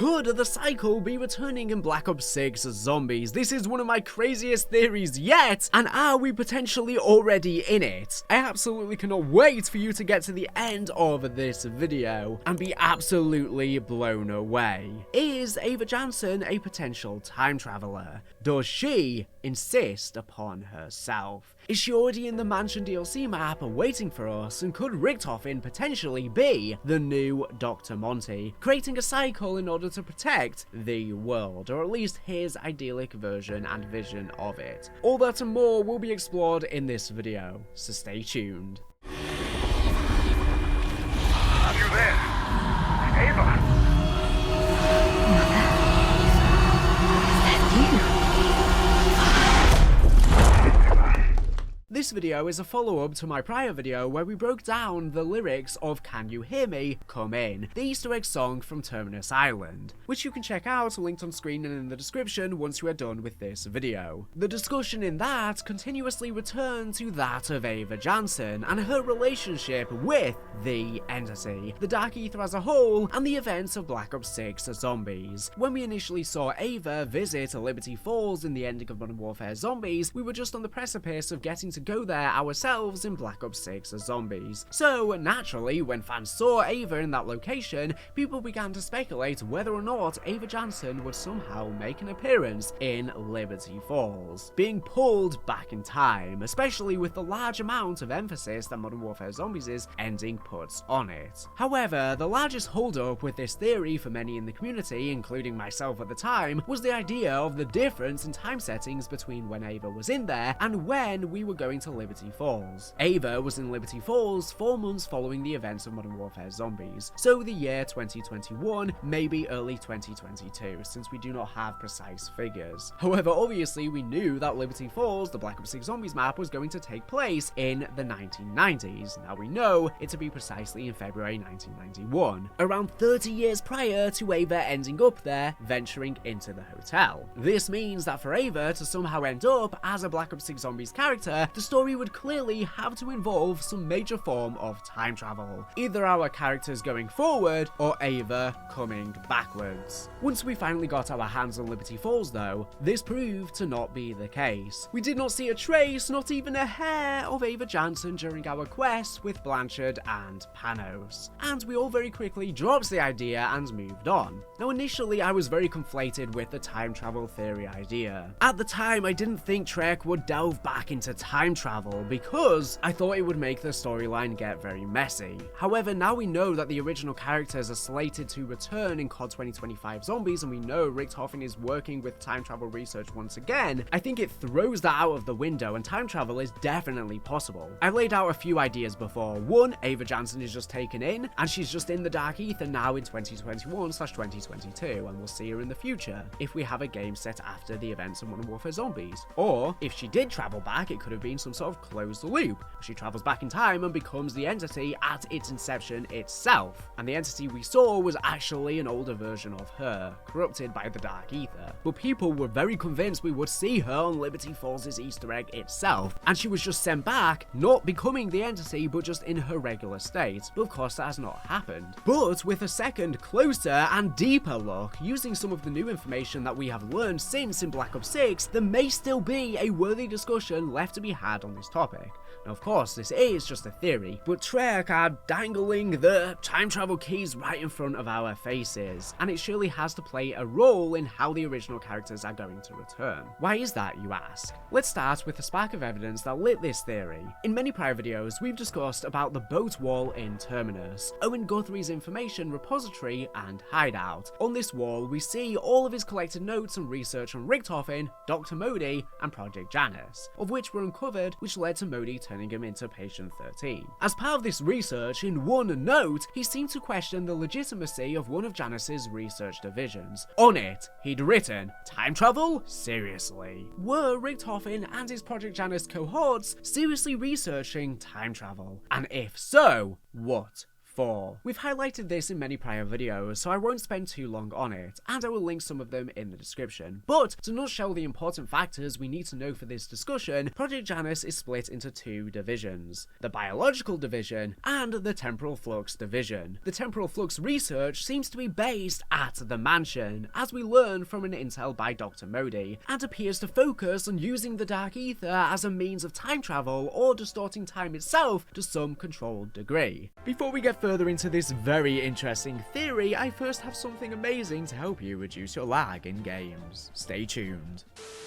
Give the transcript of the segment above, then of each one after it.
Could the cycle be returning in Black Ops 6 Zombies? This is one of my craziest theories yet, and are we potentially already in it? I absolutely cannot wait for you to get to the end of this video and be absolutely blown away. Is Ava Jansen a potential time traveler? Does she insist upon herself? Is she already in the Mansion DLC map waiting for us, and could Richtofen potentially be the new Dr. Monty, creating a cycle in order to protect the world, or at least his idyllic version and vision of it? All that and more will be explored in this video, so stay tuned. Are you there? Ava? This video is a follow-up to my prior video where we broke down the lyrics of Can You Hear Me, Come In, the Easter egg song from Terminus Island, which you can check out linked on screen and in the description once you are done with this video. The discussion in that continuously returned to that of Ava Jansen and her relationship with the entity, the Dark Ether as a whole, and the events of Black Ops 6 Zombies. When we initially saw Ava visit Liberty Falls in the ending of Modern Warfare Zombies, we were just on the precipice of getting to go there ourselves in Black Ops 6 Zombies. So naturally, when fans saw Ava in that location, people began to speculate whether or not Ava Jansen would somehow make an appearance in Liberty Falls, being pulled back in time, especially with the large amount of emphasis that Modern Warfare Zombies' ending puts on it. However, the largest holdup with this theory for many in the community, including myself at the time, was the idea of the difference in time settings between when Ava was in there and when we were going to Liberty Falls. Ava was in Liberty Falls 4 months following the events of Modern Warfare Zombies, so the year 2021, maybe early 2022, since we do not have precise figures. However, obviously we knew that Liberty Falls, the Black Ops 6 Zombies map, was going to take place in the 1990s. Now we know it to be precisely in February 1991, around 30 years prior to Ava ending up there, venturing into the hotel. This means that for Ava to somehow end up as a Black Ops 6 Zombies character, the story would clearly have to involve some major form of time travel, either our characters going forward or Ava coming backwards. Once we finally got our hands on Liberty Falls though, this proved to not be the case. We did not see a trace, not even a hair, of Ava Jansen during our quest with Blanchard and Panos, and we all very quickly dropped the idea and moved on. Now initially I was very conflated with the time travel theory idea. At the time I didn't think Trek would delve back into time travel because I thought it would make the storyline get very messy. However, now we know that the original characters are slated to return in COD 2025 Zombies, and we know Richtofen is working with time travel research once again, I think it throws that out of the window and time travel is definitely possible. I laid out a few ideas before. One, Ava Jansen is just taken in and she's just in the Dark Ether now in 2021/2022 and we'll see her in the future if we have a game set after the events of Modern Warfare Zombies. Or if she did travel back, it could have been some sort of closed loop. She travels back in time and becomes the entity at its inception itself, and the entity we saw was actually an older version of her, corrupted by the Dark Ether. But people were very convinced we would see her on Liberty Falls' Easter egg itself, and she was just sent back, not becoming the entity but just in her regular state. But of course that has not happened. But with a second, closer and deeper look, using some of the new information that we have learned since in Black Ops 6, there may still be a worthy discussion left to be had on this topic. Now of course this is just a theory, but Trek are dangling the time travel keys right in front of our faces, and it surely has to play a role in how the original characters are going to return. Why is that, you ask? Let's start with the spark of evidence that lit this theory. In many prior videos we've discussed about the boat wall in Terminus, Owen Guthrie's information repository and hideout. On this wall we see all of his collected notes and research on Richtofen, Dr. Modi and Project Janus, of which were uncovered, which led to Modi turning him into Patient 13. As part of this research, in one note, he seemed to question the legitimacy of one of Janus's research divisions. On it, he'd written, "Time travel? Seriously?" Were Richtofen and his Project Janus cohorts seriously researching time travel? And if so, what before. We've highlighted this in many prior videos, so I won't spend too long on it, and I will link some of them in the description. But to nutshell the important factors we need to know for this discussion, Project Janus is split into two divisions: the biological division and the temporal flux division. The temporal flux research seems to be based at the mansion, as we learn from an intel by Dr. Modi, and appears to focus on using the dark ether as a means of time travel or distorting time itself to some controlled degree. Before we get further into this very interesting theory, I first have something amazing to help you reduce your lag in games. Stay tuned.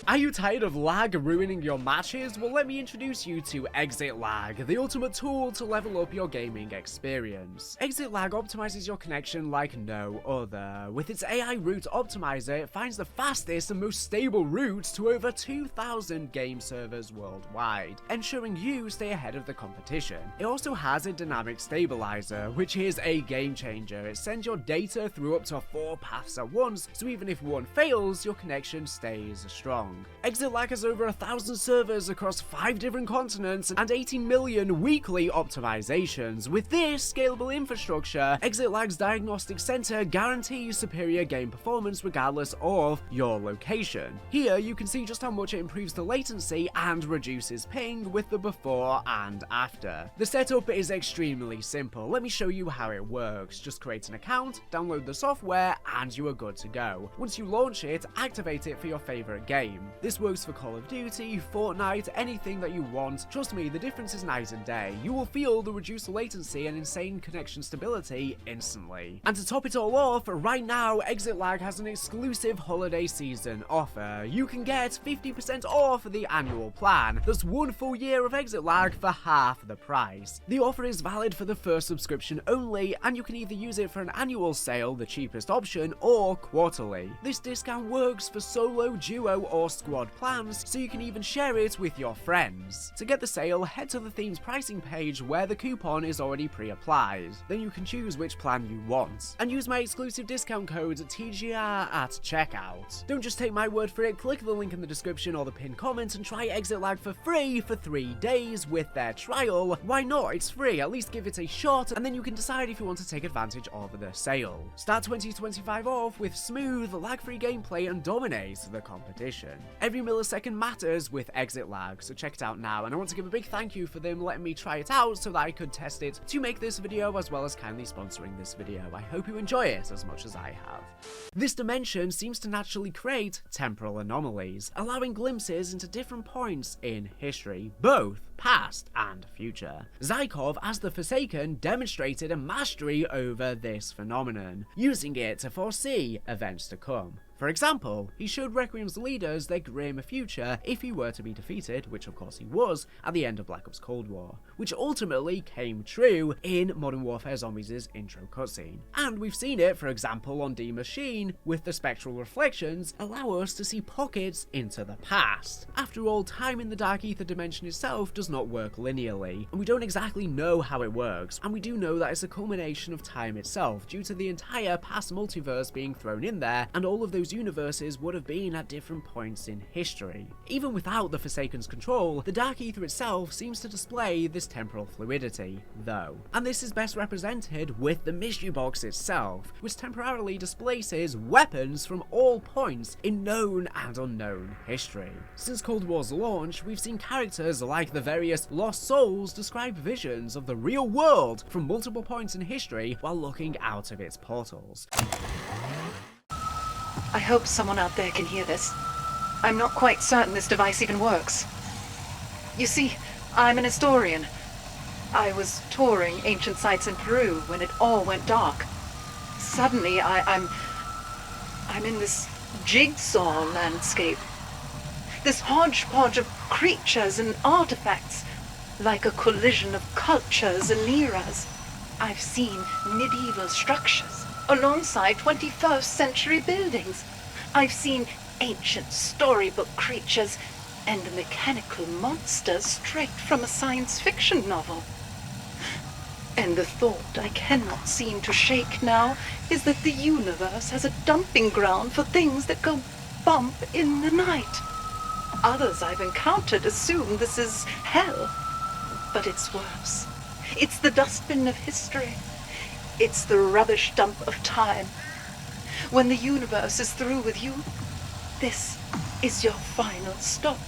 Are you tired of lag ruining your matches? Well, let me introduce you to Exit Lag, the ultimate tool to level up your gaming experience. Exit Lag optimizes your connection like no other. With its AI route optimizer, it finds the fastest and most stable routes to over 2,000 game servers worldwide, ensuring you stay ahead of the competition. It also has a dynamic stabilizer, which is a game changer. It sends your data through up to 4 paths at once, so even if one fails, your connection stays strong. Exit Lag has over 1,000 servers across 5 different continents and 18 million weekly optimizations. With this scalable infrastructure, Exit Lag's diagnostic center guarantees superior game performance regardless of your location. Here you can see just how much it improves the latency and reduces ping with the before and after. The setup is extremely simple. Let me show you how it works. Just create an account, download the software, and you are good to go. Once you launch it, activate it for your favorite game. This works for Call of Duty, Fortnite, anything that you want. Trust me, the difference is night and day. You will feel the reduced latency and insane connection stability instantly. And to top it all off, right now, Exit Lag has an exclusive holiday season offer. You can get 50% off the annual plan. That's 1 full year of Exit Lag for half the price. The offer is valid for the first subscription only, and you can either use it for an annual sale, the cheapest option, or quarterly. This discount works for solo, duo, or squad plans, so you can even share it with your friends. To get the sale, head to the theme's pricing page where the coupon is already pre-applied. Then you can choose which plan you want, and use my exclusive discount code TGR at checkout. Don't just take my word for it, click the link in the description or the pinned comment and try Exit Lag for free for 3 days with their trial. Why not? It's free, at least give it a shot, and then you can decide if you want to take advantage of the sale. Start 2025 off with smooth, lag-free gameplay and dominate the competition. Every millisecond matters with Exit Lag, so check it out now, and I want to give a big thank you for them letting me try it out so that I could test it to make this video, as well as kindly sponsoring this video. I hope you enjoy it as much as I have. This dimension seems to naturally create temporal anomalies, allowing glimpses into different points in history, both past and future. Zykov, as the Forsaken, demonstrated a mastery over this phenomenon, using it to foresee events to come. For example, he showed Requiem's leaders their grim future if he were to be defeated, which of course he was, at the end of Black Ops Cold War, which ultimately came true in Modern Warfare Zombies' intro cutscene. And we've seen it, for example, on D Machine, with the spectral reflections allow us to see pockets into the past. After all, time in the Dark Ether dimension itself does not work linearly, and we don't exactly know how it works, and we do know that it's a culmination of time itself, due to the entire past multiverse being thrown in there, and all of those universes would have been at different points in history. Even without the Forsaken's control, the Dark Ether itself seems to display this temporal fluidity, though. And this is best represented with the mystery box itself, which temporarily displaces weapons from all points in known and unknown history. Since Cold War's launch, we've seen characters like the various Lost Souls describe visions of the real world from multiple points in history while looking out of its portals. I hope someone out there can hear this. I'm not quite certain this device even works. You see, I'm an historian. I was touring ancient sites in Peru when it all went dark. Suddenly, I'm in this jigsaw landscape. This hodgepodge of creatures and artifacts, like a collision of cultures and eras. I've seen medieval structures alongside 21st century buildings. I've seen ancient storybook creatures and mechanical monsters straight from a science fiction novel. And the thought I cannot seem to shake now is that the universe has a dumping ground for things that go bump in the night. Others I've encountered assume this is hell, but it's worse. It's the dustbin of history. It's the rubbish dump of time. When the universe is through with you, this is your final stop.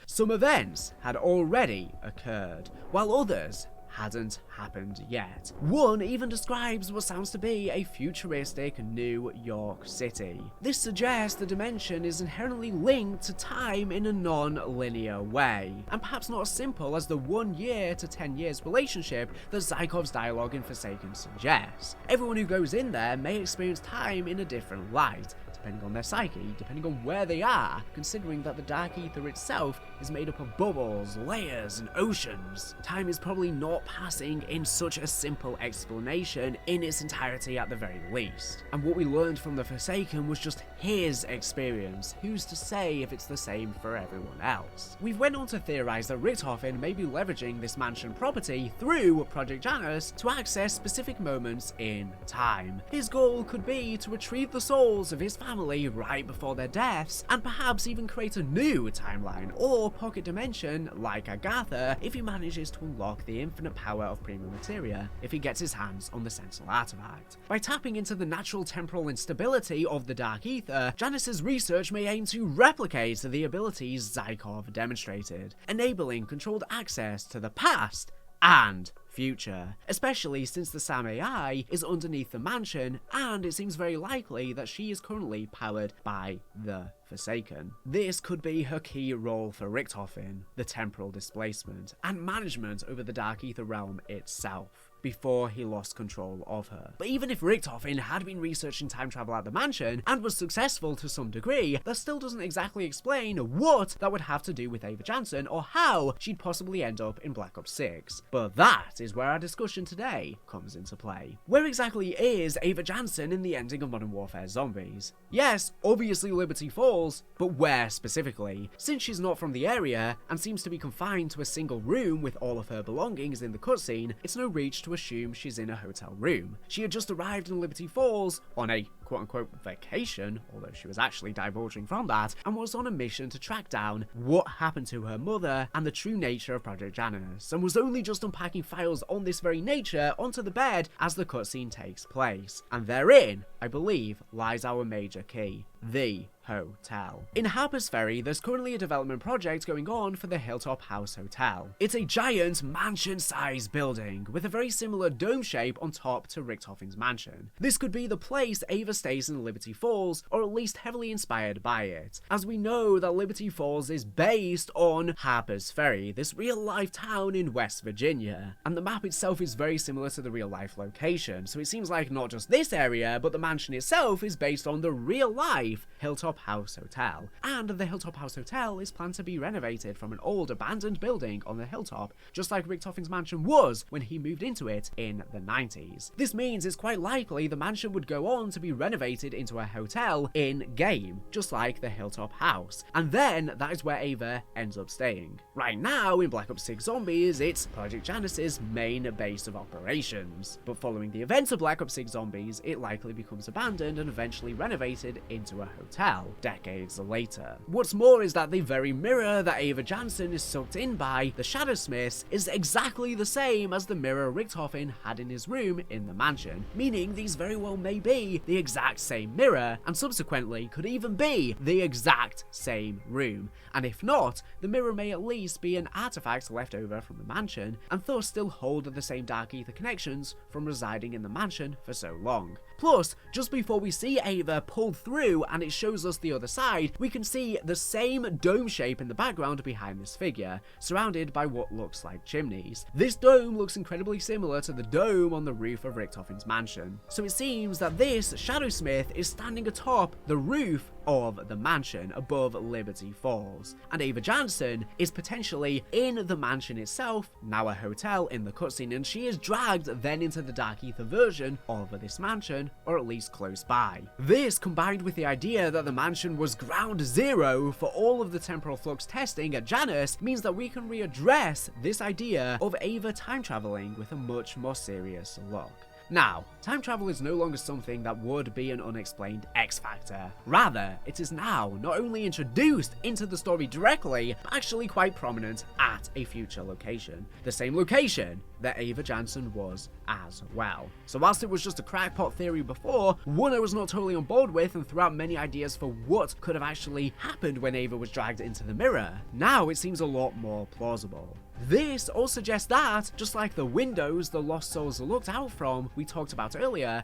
Some events had already occurred, while others hadn't happened yet. One even describes what sounds to be a futuristic New York City. This suggests the dimension is inherently linked to time in a non-linear way, and perhaps not as simple as the 1 year to 10 years relationship that Zaikov's dialogue in Forsaken suggests. Everyone who goes in there may experience time in a different light, depending on their psyche, depending on where they are, considering that the dark ether itself is made up of bubbles, layers, and oceans. Time is probably not passing in such a simple explanation in its entirety at the very least. And what we learned from the Forsaken was just his experience. Who's to say if it's the same for everyone else? We've went on to theorize that Richtofen may be leveraging this mansion property through Project Janus to access specific moments in time. His goal could be to retrieve the souls of his family right before their deaths, and perhaps even create a new timeline or pocket dimension like Agatha if he manages to unlock the infinite power of prima materia if he gets his hands on the Sentinel artifact. By tapping into the natural temporal instability of the dark ether, Janus's research may aim to replicate the abilities Zykov demonstrated, enabling controlled access to the past and future, especially since the Sam AI is underneath the mansion, and it seems very likely that she is currently powered by the Forsaken. This could be her key role for Richtofen, the temporal displacement, and management over the Dark Ether realm itself, before he lost control of her. But even if Richtofen had been researching time travel at the mansion, and was successful to some degree, that still doesn't exactly explain what that would have to do with Ava Jansen, or how she'd possibly end up in Black Ops 6. But that is where our discussion today comes into play. Where exactly is Ava Jansen in the ending of Modern Warfare Zombies? Yes, obviously Liberty Falls, but where specifically? Since she's not from the area, and seems to be confined to a single room with all of her belongings in the cutscene, it's no reach to assume she's in a hotel room. She had just arrived in Liberty Falls on a quote-unquote vacation, although she was actually divulging from that, and was on a mission to track down what happened to her mother and the true nature of Project Janus, and was only just unpacking files on this very nature onto the bed as the cutscene takes place. And therein, I believe, lies our major key: the hotel. In Harper's Ferry, there's currently a development project going on for the Hilltop House Hotel. It's a giant mansion-sized building with a very similar dome shape on top to Richtofen's mansion. This could be the place Ava stays in Liberty Falls, or at least heavily inspired by it, as we know that Liberty Falls is based on Harper's Ferry, this real-life town in West Virginia, and the map itself is very similar to the real-life location, so it seems like not just this area, but the mansion itself is based on the real-life Hilltop House Hotel, and the Hilltop House Hotel is planned to be renovated from an old abandoned building on the hilltop, just like Richtofen's mansion was when he moved into it in the 90s. This means it's quite likely the mansion would go on to be renovated into a hotel in-game, just like the Hilltop House, and then that is where Ava ends up staying. Right now, in Black Ops 6 Zombies, it's Project Janus's main base of operations, but following the events of Black Ops 6 Zombies, it likely becomes abandoned and eventually renovated into a hotel decades later. What's more is that the very mirror that Ava Jansen is sucked in by, the Shadowsmiths, is exactly the same as the mirror Richtofen had in his room in the mansion, meaning these very well may be the exact same mirror, and subsequently could even be the exact same room, and if not, the mirror may at least be an artifact left over from the mansion, and thus still hold the same Dark Ether connections from residing in the mansion for so long. Plus, just before we see Ava pulled through and it shows us the other side, we can see the same dome shape in the background behind this figure, surrounded by what looks like chimneys. This dome looks incredibly similar to the dome on the roof of Richtofen's mansion, so it seems that this Shadowsmith is standing atop the roof of the mansion above Liberty Falls, and Ava Jansen is potentially in the mansion itself, now a hotel in the cutscene, and she is dragged then into the Dark Ether version of this mansion, or at least close by. This, combined with the idea that the mansion was ground zero for all of the temporal flux testing at Janus, means that we can readdress this idea of Ava time traveling with a much more serious look. Now, time travel is no longer something that would be an unexplained X factor. Rather, it is now not only introduced into the story directly, but actually quite prominent at a future location. The same location that Ava Jansen was as well. So whilst it was just a crackpot theory before, one I was not totally on board with and threw out many ideas for what could have actually happened when Ava was dragged into the mirror, now it seems a lot more plausible. This all suggests that, just like the windows the lost souls looked out from we talked about earlier,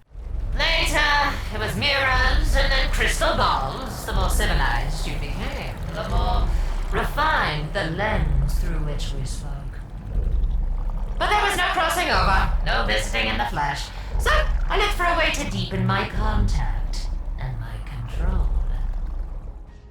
later, it was mirrors and then crystal balls. The more civilized you became, the more refined the lens through which we spoke. But there was no crossing over, no visiting in the flesh. So I looked for a way to deepen my contact and my control.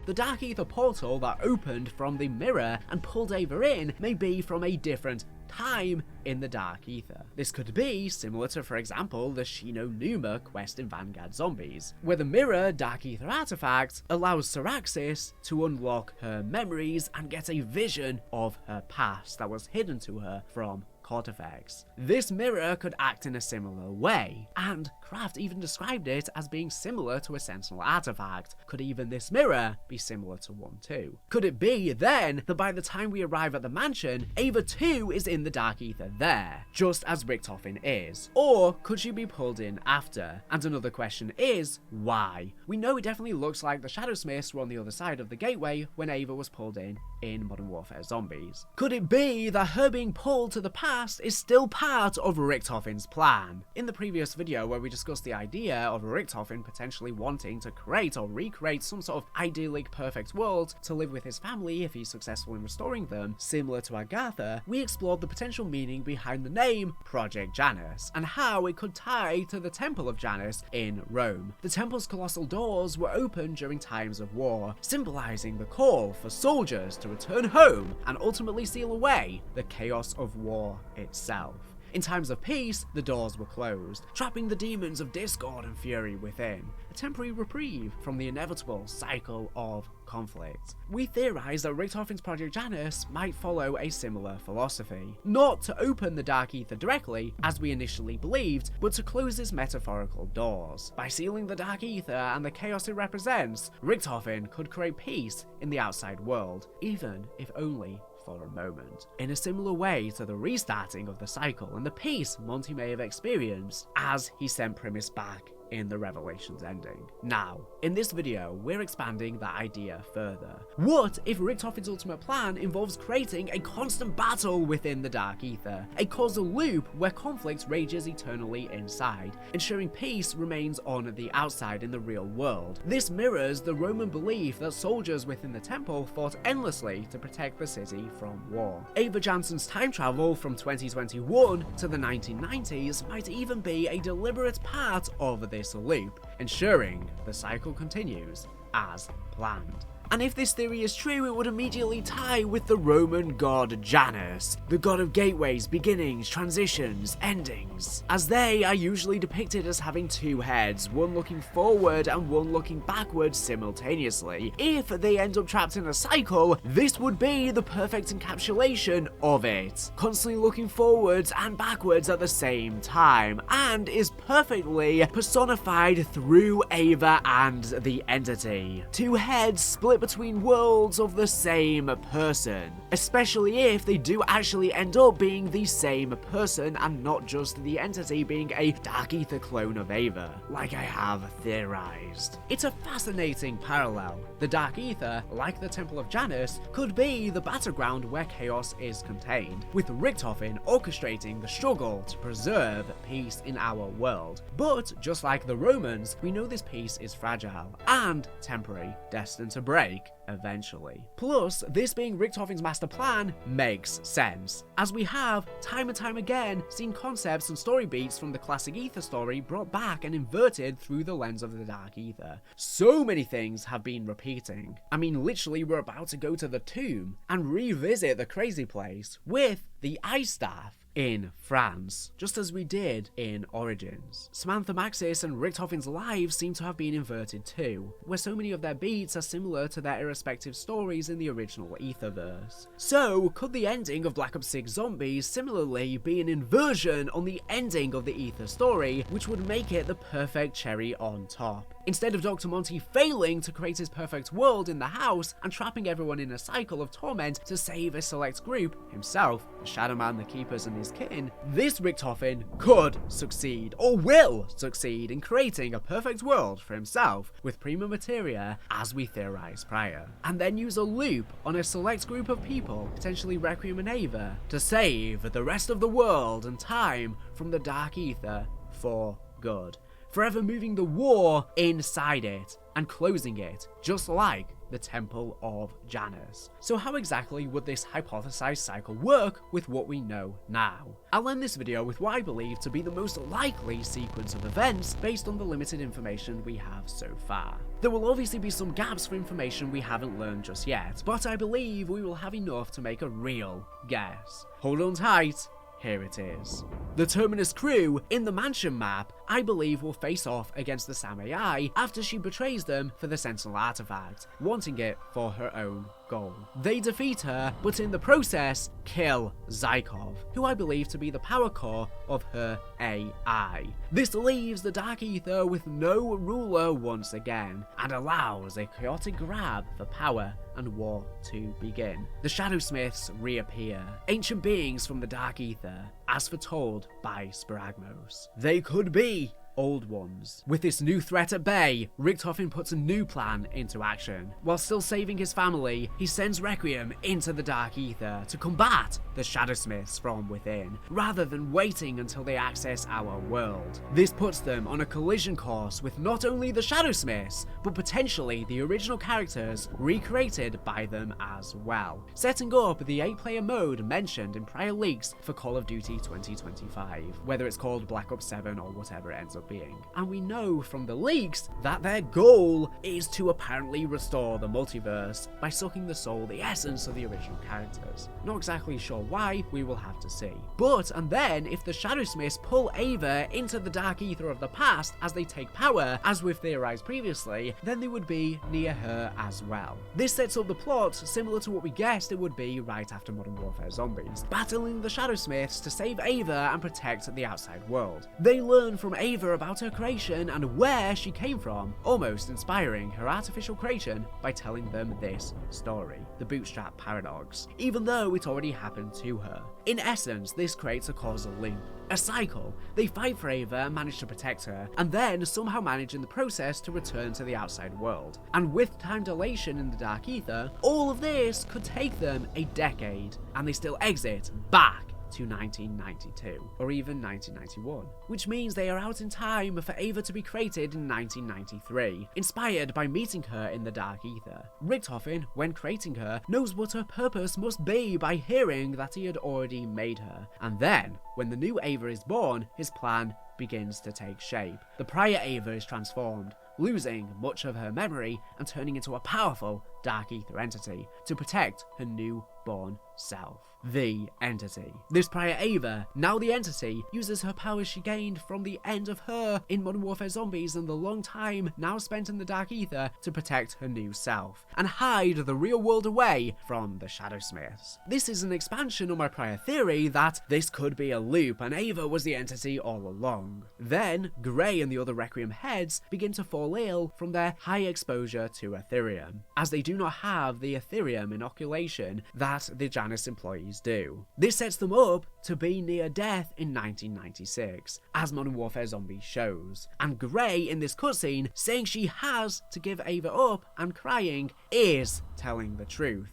the Dark Ether portal that opened from the mirror and pulled Ava in may be from a different time in the Dark Ether. This could be similar to, for example, the Shino Numa quest in Vanguard Zombies, where the mirror Dark Ether artifact allows Syraxis to unlock her memories and get a vision of her past that was hidden to her from Cortifex. This mirror could act in a similar way, and Kraft even described it as being similar to a Sentinel artifact. Could even this mirror be similar to one too? Could it be then that by the time we arrive at the mansion, Ava too is in the Dark Ether there, just as Richtofen is? Or could she be pulled in after? And another question is, why? We know it definitely looks like the Shadowsmiths were on the other side of the gateway when Ava was pulled in Modern Warfare Zombies. Could it be that her being pulled to the past is still part of Richtofen's plan? In the previous video where we discussed the idea of Richtofen potentially wanting to create or recreate some sort of idyllic perfect world to live with his family if he's successful in restoring them, similar to Agatha, we explored the potential meaning behind the name Project Janus and how it could tie to the Temple of Janus in Rome. The temple's colossal doors were open during times of war, symbolizing the call for soldiers to return home and ultimately seal away the chaos of war itself. In times of peace, the doors were closed, trapping the demons of discord and fury within, a temporary reprieve from the inevitable cycle of conflict. We theorize that Richtofen's Project Janus might follow a similar philosophy, not to open the Dark Ether directly, as we initially believed, but to close its metaphorical doors. By sealing the Dark Ether and the chaos it represents, Richtofen could create peace in the outside world, even if only for a moment. In a similar way to the restarting of the cycle and the peace Monty may have experienced as he sent Primus back in the Revelations ending. Now, in this video, we're expanding that idea further. What if Richtofen's ultimate plan involves creating a constant battle within the Dark Ether, a causal loop where conflict rages eternally inside, ensuring peace remains on the outside in the real world? This mirrors the Roman belief that soldiers within the temple fought endlessly to protect the city from war. Ava Jansen's time travel from 2021 to the 1990s might even be a deliberate part of this loop, ensuring the cycle continues as planned. And if this theory is true, it would immediately tie with the Roman god Janus, the god of gateways, beginnings, transitions, endings, as they are usually depicted as having two heads, one looking forward and one looking backwards simultaneously. If they end up trapped in a cycle, this would be the perfect encapsulation of it, constantly looking forwards and backwards at the same time, and is perfectly personified through Ava and the entity. Two heads split between worlds of the same person, especially if they do actually end up being the same person and not just the entity being a Dark Ether clone of Ava, like I have theorized. It's a fascinating parallel. The Dark Ether, like the Temple of Janus, could be the battleground where chaos is contained, with Richtofen orchestrating the struggle to preserve peace in our world. But just like the Romans, we know this peace is fragile and temporary, destined to break eventually. Plus, this being Richtofen's master plan makes sense, as we have, time and time again, seen concepts and story beats from the classic Ether story brought back and inverted through the lens of the Dark Ether. So many things have been repeating. I mean, literally, we're about to go to the tomb and revisit the crazy place with the Ice Staff. in France, just as we did in Origins. Samantha Maxis and Richtofen's lives seem to have been inverted too, where so many of their beats are similar to their irrespective stories in the original Etherverse. So, could the ending of Black Ops 6 Zombies similarly be an inversion on the ending of the Ether story, which would make it the perfect cherry on top? Instead of Dr. Monty failing to create his perfect world in the house and trapping everyone in a cycle of torment to save a select group, himself, the Shadow Man, the Keepers, and his kin, this Richtofen could succeed, or will succeed, in creating a perfect world for himself with prima materia as we theorized prior, and then use a loop on a select group of people, potentially Requiem and Ava, to save the rest of the world and time from the dark ether for good, forever moving the war inside it and closing it, just like the Temple of Janus. So how exactly would this hypothesized cycle work with what we know now? I'll end this video with what I believe to be the most likely sequence of events based on the limited information we have so far. There will obviously be some gaps for information we haven't learned just yet, but I believe we will have enough to make a real guess. Hold on tight. Here it is. The Terminus crew in the mansion map, I believe, will face off against the Sam AI after she betrays them for the Sentinel artifact, wanting it for her own goal. They defeat her, but in the process, kill Zykov, who I believe to be the power core of her AI. This leaves the Dark Ether with no ruler once again, and allows a chaotic grab for power and war to begin. The Shadowsmiths reappear, ancient beings from the Dark Ether, as foretold by Sparagmos. They could be old ones. With this new threat at bay, Richtofen puts a new plan into action. While still saving his family, he sends Requiem into the Dark Ether to combat the Shadowsmiths from within, rather than waiting until they access our world. This puts them on a collision course with not only the Shadowsmiths, but potentially the original characters recreated by them as well, setting up the 8-player mode mentioned in prior leaks for Call of Duty 2025, whether it's called Black Ops 7 or whatever it ends up being. And we know from the leaks that their goal is to apparently restore the multiverse by sucking the soul, the essence of the original characters. Not exactly sure why, we will have to see. But, and then, if the Shadowsmiths pull Ava into the Dark Ether of the past as they take power, as we've theorized previously, then they would be near her as well. This sets up the plot similar to what we guessed it would be right after Modern Warfare Zombies, battling the Shadowsmiths to save Ava and protect the outside world. They learn from Ava about her creation and where she came from, almost inspiring her artificial creation by telling them this story, the Bootstrap Paradox, even though it already happened to her. In essence, this creates a causal link, a cycle. They fight for Ava and manage to protect her, and then somehow manage in the process to return to the outside world. And with time dilation in the Dark Ether, all of this could take them a decade, and they still exit back to 1992, or even 1991, which means they are out in time for Ava to be created in 1993, inspired by meeting her in the Dark Ether. Richtofen, when creating her, knows what her purpose must be by hearing that he had already made her, and then, when the new Ava is born, his plan begins to take shape. The prior Ava is transformed, losing much of her memory and turning into a powerful Dark Ether entity to protect her newborn self. The Entity. This prior Ava, now the Entity, uses her powers she gained from the end of her in Modern Warfare Zombies and the long time now spent in the Dark Ether to protect her new self, and hide the real world away from the Shadowsmiths. This is an expansion on my prior theory that this could be a loop and Ava was the Entity all along. Then, Grey and the other Requiem heads begin to fall ill from their high exposure to Ethereum, as they do not have the Ethereum inoculation that the Janus employees do. This sets them up to be near death in 1996, as Modern Warfare Zombies shows, and Grey in this cutscene saying she has to give Ava up and crying is telling the truth.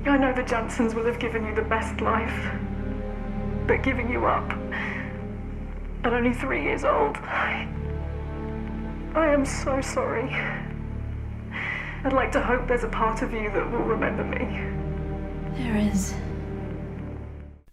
I know the Johnsons will have given you the best life, but giving you up at only 3 years old, I am so sorry. I'd like to hope there's a part of you that will remember me. There is.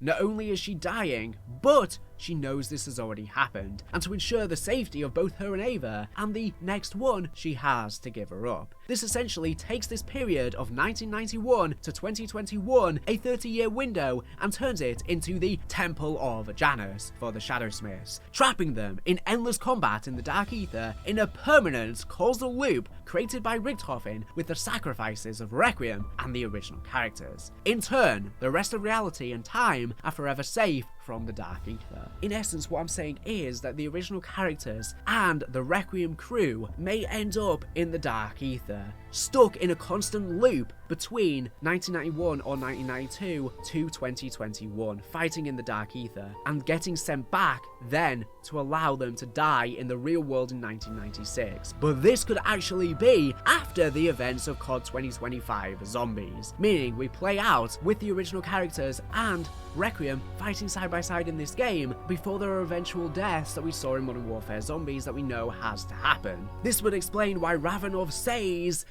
Not only is she dying, but she knows this has already happened, and to ensure the safety of both her and Ava, and the next one, she has to give her up. This essentially takes this period of 1991 to 2021, a 30-year window, and turns it into the Temple of Janus for the Shadowsmiths, trapping them in endless combat in the Dark Ether in a permanent causal loop created by Richtofen with the sacrifices of Requiem and the original characters. In turn, the rest of reality and time are forever safe from the Dark Ether. In essence, what I'm saying is that the original characters and the Requiem crew may end up in the Dark Ether, stuck in a constant loop between 1991 or 1992 to 2021, fighting in the Dark Ether, and getting sent back then to allow them to die in the real world in 1996. But this could actually be after the events of COD 2025 Zombies, meaning we play out with the original characters and Requiem fighting side by side in this game before there are eventual deaths that we saw in Modern Warfare Zombies that we know has to happen. This would explain why Ravenov says,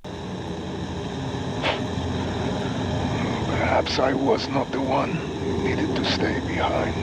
Perhaps I was not the one who needed to stay behind.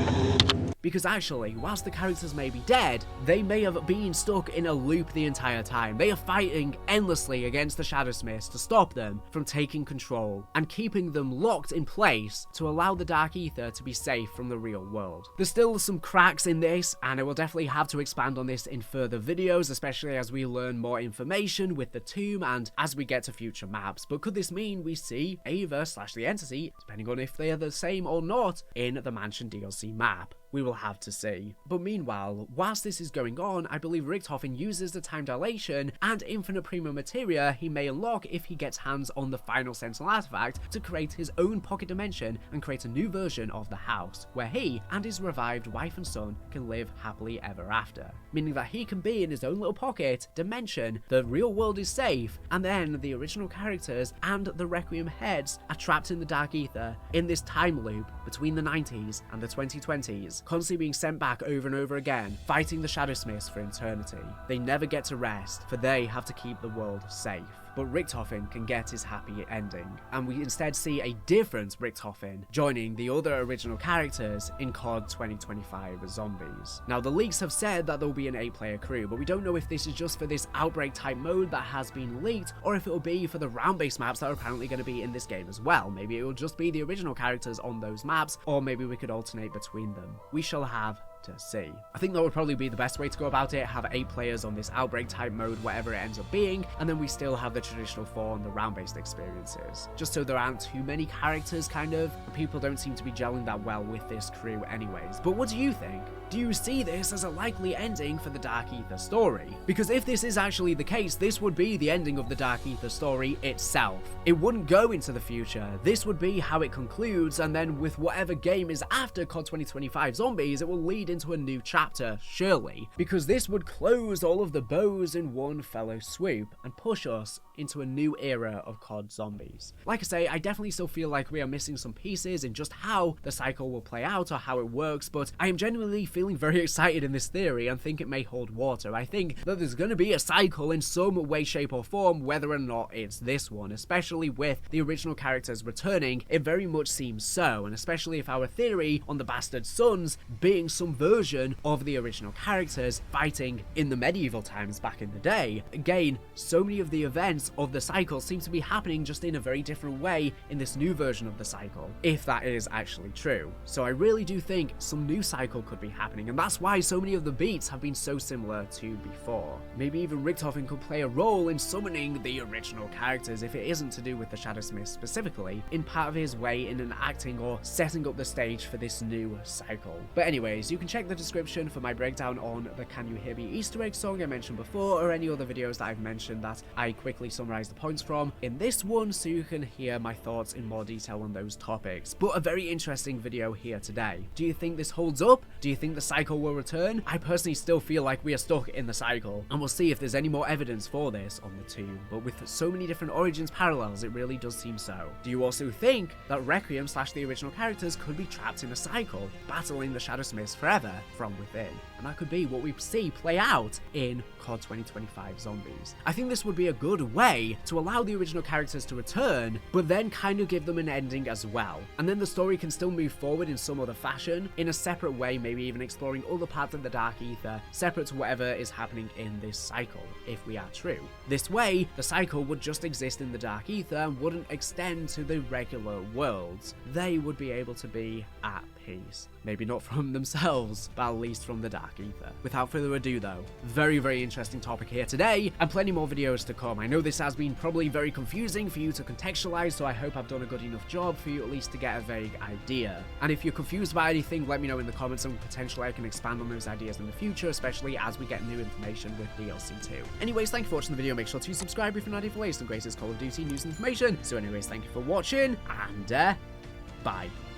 because actually, whilst the characters may be dead, they may have been stuck in a loop the entire time. They are fighting endlessly against the Shadowsmiths to stop them from taking control and keeping them locked in place to allow the Dark Ether to be safe from the real world. There's still some cracks in this, and I will definitely have to expand on this in further videos, especially as we learn more information with the tomb and as we get to future maps. But could this mean we see Ava / the Entity, depending on if they are the same or not, in the Mansion DLC map? We will have to see. But meanwhile, whilst this is going on, I believe Richtofen uses the time dilation and infinite prima materia he may unlock if he gets hands on the final Sentinel artifact to create his own pocket dimension and create a new version of the house, where he and his revived wife and son can live happily ever after. Meaning that he can be in his own little pocket dimension, the real world is safe, and then the original characters and the Requiem heads are trapped in the Dark Ether in this time loop between the 90s and the 2020s. Constantly being sent back over and over again, fighting the Shadowsmiths for eternity. They never get to rest, for they have to keep the world safe. But Richtofen can get his happy ending, and we instead see a different Richtofen joining the other original characters in COD 2025 Zombies. Now, the leaks have said that there will be an 8-player crew, but we don't know if this is just for this Outbreak type mode that has been leaked, or if it will be for the round-based maps that are apparently going to be in this game as well. Maybe it will just be the original characters on those maps, or maybe we could alternate between them. We shall have to see. I think that would probably be the best way to go about it, have 8 players on this Outbreak type mode, whatever it ends up being, and then we still have the traditional 4 on the round-based experiences. Just so there aren't too many characters, kind of. People don't seem to be gelling that well with this crew anyways. But what do you think? Do you see this as a likely ending for the Dark Ether story? Because if this is actually the case, this would be the ending of the Dark Ether story itself. It wouldn't go into the future. This would be how it concludes, and then with whatever game is after COD 2025 Zombies, it will lead into a new chapter, surely. Because this would close all of the bows in one fellow swoop and push us into a new era of COD Zombies. Like I say, I definitely still feel like we are missing some pieces in just how the cycle will play out or how it works, but I am genuinely feeling very excited in this theory and think it may hold water. I think that there's going to be a cycle in some way, shape or form, whether or not it's this one, especially with the original characters returning. It very much seems so, and especially if our theory on the Bastard Sons being some version of the original characters fighting in the medieval times back in the day. Again, so many of the events of the cycle seem to be happening just in a very different way in this new version of the cycle, if that is actually true. So I really do think some new cycle could be happening, and that's why so many of the beats have been so similar to before. Maybe even Richtofen could play a role in summoning the original characters if it isn't to do with the Shadowsmiths specifically, in part of his way in enacting or setting up the stage for this new cycle. But anyways, you can check the description for my breakdown on the Can You Hear Me Easter egg song I mentioned before, or any other videos that I've mentioned that I quickly summarize the points from in this one, so you can hear my thoughts in more detail on those topics. But a very interesting video here today. Do you think this holds up? Do you think the cycle will return? I personally still feel like we are stuck in the cycle, and we'll see if there's any more evidence for this on the tomb. But with so many different origins parallels, it really does seem so. Do you also think that Requiem / the original characters could be trapped in a cycle, battling the Shadowsmiths forever from within? and that could be what we see play out in COD 2025 Zombies. I think this would be a good way to allow the original characters to return, but then kind of give them an ending as well. And then the story can still move forward in some other fashion, in a separate way, maybe even exploring other parts of the Dark Ether, separate to whatever is happening in this cycle, if we are true. This way, the cycle would just exist in the Dark Ether and wouldn't extend to the regular worlds. They would be able to be at peace. Maybe not from themselves, but at least from the Dark Ether. Without further ado though, very interesting topic here today, and plenty more videos to come. I know this has been probably very confusing for you to contextualize, so I hope I've done a good enough job for you at least to get a vague idea. And if you're confused by anything, let me know in the comments, and potentially I can expand on those ideas in the future, especially as we get new information with DLC 2. Anyways, thank you for watching the video. Make sure to subscribe if you're not here for latest and greatest Call of Duty news and information. So anyways, thank you for watching, and bye.